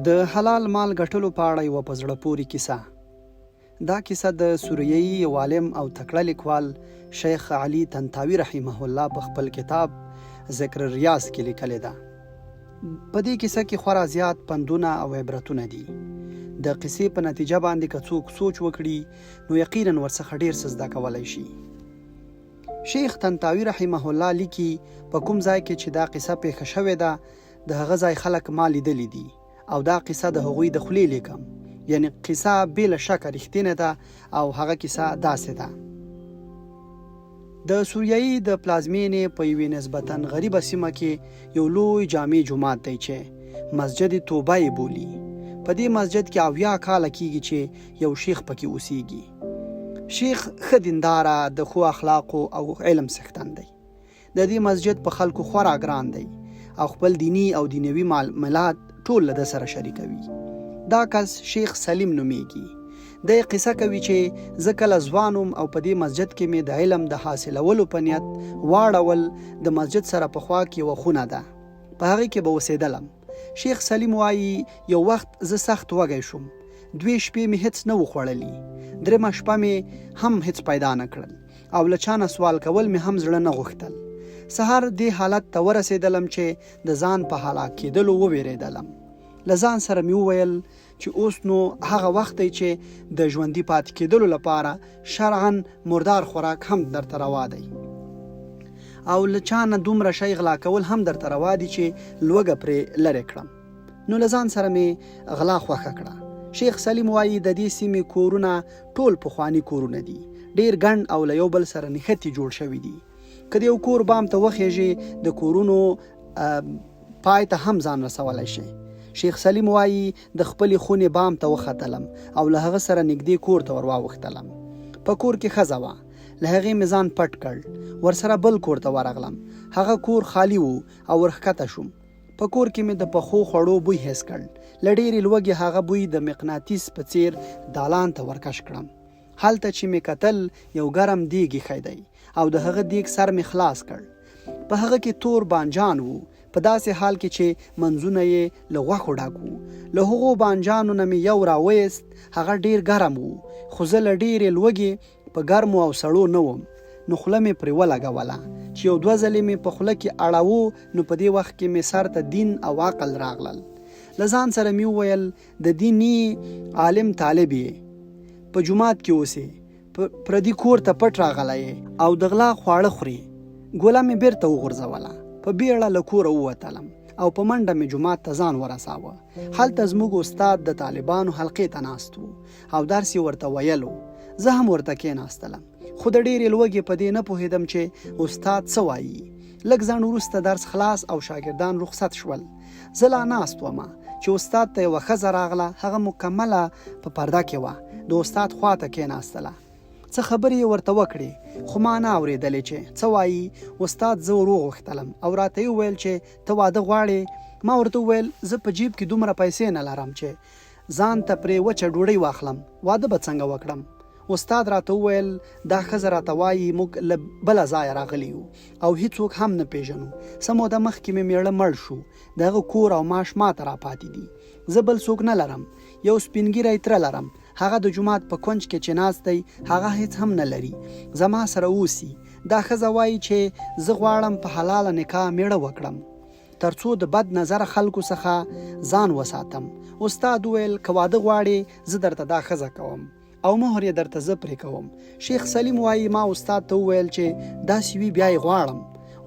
د حلال مال ګټلو په اړه یوه په زړه پورې کیسه. دا کیسه د سوریایي یو عالم او تکړه لیکوال شیخ علي طنطاوي رحمه الله په خپل کتاب ذکر الریاض کې لیکلې ده. په دې کیسه کې خورا زیات پندونه او عبرتونه دي. د قصې په نتیجه باندې که څوک سوچ وکړي نو یقینا ورڅخه ډیر څه زده کولی شي. شیخ طنطاوي رحمه الله لیکي په کوم ځای کې چې دا قصه پیښه شوې ده د هغه ځای خلک ما لیدلی دي او دا قصه د هغوی د خولې لیکم، یعنی قصه بې له شکه رښتینې ده او هغه کیسه داسې ده. د سوریایي د پلازمینې په یوې نسبتاً غریبه سیمه کې یو لوی جامع جومات دی چې مسجد توبه یې بولي. په دې مسجد کې 80 کاله کیږي چې یو شیخ پکې اوسیږي. شیخ ښه دینداره، د ښو اخلاقو او علم څښتن دی. د دې مسجد په خلکو خورا ګران دی او خپل دینی او دینوي معاملات ټول له ده سره شریکوي. دا کس شیخ سلیم نومیږي. د قصه کوي چې زه کله ځوان وم او په دې مسجد کې مې د علم د حاصلولو په نیت واړول. د مسجد سره په خوا کې یوه خونه ده، په هغې کې به اوسېدلم. شیخ سلیم وایي یو وخت زه سخت وږی شوم. 2 شپې مې هیڅ نه و خوړلي، 3مه شپه مې هم هیڅ پیدا نه کړل او له چا نه سوال کول مې هم زړه نه غوښتل. سهار دې حالت ته ورسېدلم چې د ځان په هلاک کېدلو وویرېدلم. له ځان سره مې وویل چې اوس نو هغه وخت دی چې د ژوندي پاتې کېدلو لپاره شرعاً مردار خوراک هم درته روا دی او له چا نه دومره شی غلا کول هم درته روا دي چې لوږه پرې لرې کړم. نو له ځان سره مې غلا خوښه کړه. شیخ سلیم وایي د دې سیمې کورونه ټول پخواني کورونه دي، ډیر ګڼ او له یو بل سره نښتي جوړ شوي دي. که د یو کور بام ته وخیږي د کورونو پای ته هم ځان رسولی شي. شیخ سلیم وایي د خپلې خونې بام ته وختلم او له هغه سره نږدې کور ته ور واوښتلم. په کور کې ښځه وه، له هغې مې ځان پټ کړ. ورسره بل کور ته ورغلم، هغه کور خالی وو او ورښکته شوم. په کور کې مې د پخو خوړو بوی حس کړ. له ډېرې لوږې هغه بوی د مقناطیس په څیر دالان ته ورکش کړم. هلته چې مې کتل یو ګرم دیګ ایښی دی او د هغه دیګ سر مې خلاص کړ. په هغه کې تور بانجان وو، په داسې حال کې چې منځونه یې له غوښو ډک وو. له هغو بانجانو نه مې یو راویست. هغه ډیر ګرم وو، خو زه له ډېرې لوږې په ګرمو او سړو نه وم. نو خوله مې پرې ولګوله چې یو 2 ځلې مې په خوله کې اړاوه. نو په دې وخت کې مې سر ته دین او عقل راغلل. له ځان سره مې وویل د دیني عالم طالب یې، په جومات کې اوسې، پردي کور ته پټ راغلی او د غلا خواړه خوري. ګوله مې بیرته وغورځوله. په بیړه له کوره ووتلم او په منډه مې جومات ته ځان ورساوه. هلته زموږ استاد د طالبانو حلقې ته ناست و او درس یې ورته ویلو. زه هم ورته کېناستلم، خو د ډېرې لوږې په دې نه پوهېدم چې استاد څه وایي. لږ ځنډ وروسته درس خلاص او شاګردان رخصت شول. زه لا ناست ومه چې استاد ته یوه ښځه راغله. هغه مکمله په پرده کې وه، د استاد خوا ته کېناستله. څه خبرې یې ورته وکړې خو ما نه اورېدلې چې څه وایي. استاد زه ور وغوښتلم او راته یې وویل چې ته واده غواړې. ما ورته وویل زه په جیب کې دومره پیسې نه لرم چې ځان ته پرې وچه ډوډۍ واخلم، واده به څنګه وکړم. استاد راته وویل دا ښځه راته وایي موږ له بله ځایه راغلي یو او هیڅوک هم نه پیژنو. څه موده مخکې مې میړه مړ شو، د هغه کور او معاش ما ته راپاتې دي. زه بل څوک نه لرم، یو سپین ږیری تره لرم، هغه د جومات په کونج کې چې ناست دی هغه هیڅ هم نه لري، زما سره اوسي. دا ښځه وایي چې زه غواړم په حلاله نکاح میړه وکړم ترڅو د بد نظره خلکو څخه ځان وساتم. استاد وویل که واده غواړې زه درته دا ښځه کوم او مهر یې درته زه پرې کوم. شیخ سلیم وایي ما استاد ته وویل چې داسې وي بیا یې غواړم.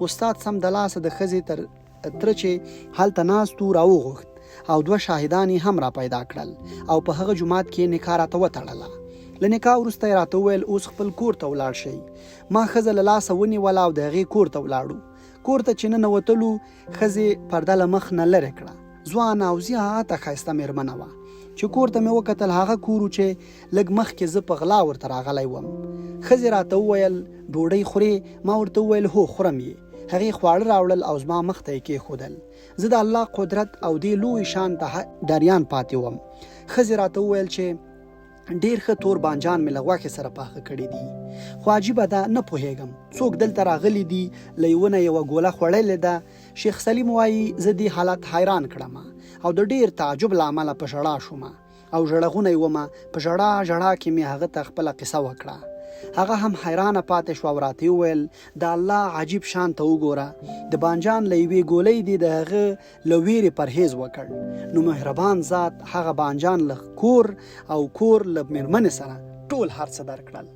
استاد سم د لاسه د ښځې تره چې هلته ناست و راوغوښت او 2 شاهدان یې هم را پیدا کړل او په هغه جومات کې نکاح راته وتړله. له نکاح وروسته یې راته وویل اوس خپل کور ته ولاړ شئ. ما ښځه له لاسه ونیوله او د هغې کور ته ولاړو. کور ته چې ننوتلو ښځې پرده له مخ نه لرې کړه. ځوانه او زیاته ښایسته مېرمنه وه. چې کور ته مې وکتل هغه کور و چې لږ مخکې زه په غلا ورته راغلی وم. ښځې راته وویل ډوډۍ خورې؟ ما ورته وویل هو خورم یې. هغې خواړه راوړل او زما مخ ته یې کېښودل. زه د الله قدرت او دې لوی شان ته دریان پاتې وم. ښځې راته وویل چې ډیر ښه تور بانجان مې له غوښې سره پاخه کړي دي، خو عجیبه ده نه پوهېږم څوک دلته راغلي دي، له یوه نه یوه ګوله خوړلې ده. شیخ سلیم وایي زه دې حالت حیران کړم او د ډیر تعجب له امله په ژړا شوم او ژړغونه یې ومه. په ژړا کې مې هغه ته خپله قصه وکړه. هغه هم حیرانه پاتې شو او راته وویل د الله عجیب شان ته وګوره، د بانجان له یوې ګولۍ دې د هغه له ویرې پرهیز وکړ، نو مهربان ذات هغه بانجان له کور له مېرمنې سره ټول هر څه درکړل.